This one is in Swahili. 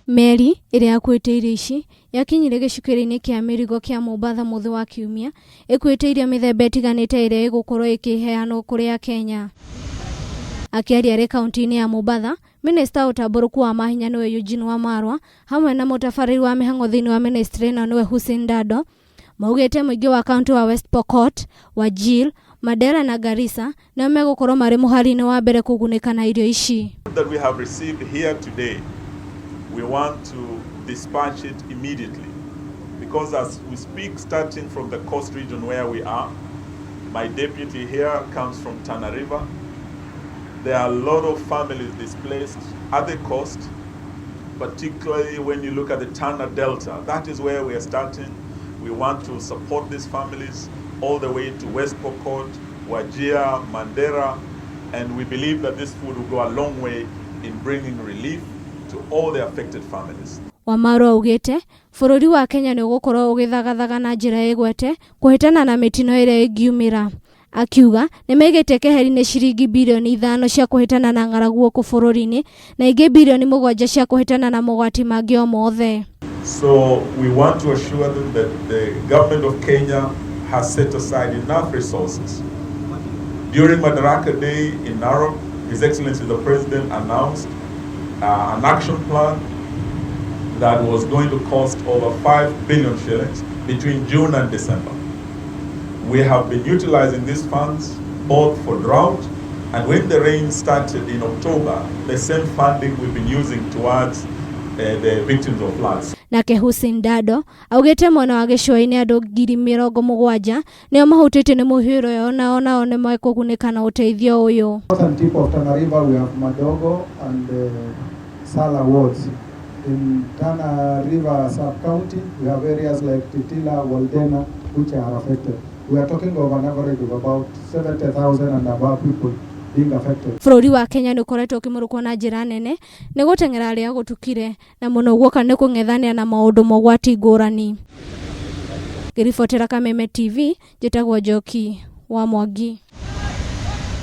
Meri iria yakuite irio ici yakinyire gicukiri-ini kia mirigo kia Mombasa muthi wa kiumia ikuite irio mithemba itiganite iria igukorwo ikiheanwo kuri Kenya. Akiaria ri kaunti-ini ya Mombasa, Minister utaburuku wa mahinya niwe Eugene Wamarwa hamwe na mutafariri wa mihango thiini wa ministry ino niwe Hussein Dado maugite muingi wa kaunti wa West Pokot, Wajir, Mandera na Garissa na megukorwo mari muhari-ini wa mbere kugunika na irio ici. That we have received here today, we want to dispatch it immediately, because as we speak, starting from the coast region where we are, my deputy here comes from Tana River. There are a lot of families displaced at the coast, particularly when you look at the Tana Delta. That is where we are starting. We want to support these families all the way to West Pokot, Wajir, Mandera, and we believe that this food will go a long way in bringing relief to all the affected families. Wamarwa ugite bururi wa Kenya ni ugukorwo ugithagathaga na njira igwete kuhitana na mitino iria ingiumira. Akiuga ni megete keheri-ini ciringi bilioni 5 cia kuhitana na ng'aragu oku bururi-ini na ingi bilioni 7 cia kuhitana na mogwati mangi o mothe. So we want to assure them that the government of Kenya has set aside enough resources. During Madaraka Day in Narok, His Excellency the President announced an action plan that was going to cost over 5 billion shillings between June and December. We have been utilizing these funds both for drought, and when the rain started in October, the same funding we've been using towards the victims of floods. Nake Hussein Dado augite mwana wa gicua-ini andu 70,000 nio mahutite ni muhiro yo nao ni mekugunika na uteithio uyu. On tip of Tana River we have Madogo and Sala wards. In Tana River sub-county we have areas like Titila, Waldena which are affected. We are talking of an average of about 70,000 and above people being affected. Bururi wa Kenya ni ukoretwo ukimurukwo na njira nene ni guteng'era aria gutukire na muno guoka ni kung'ethania na maundu mogwati ngurani. Ngiribotera Kameme TV, njitagwo Njoki wa Mwangi.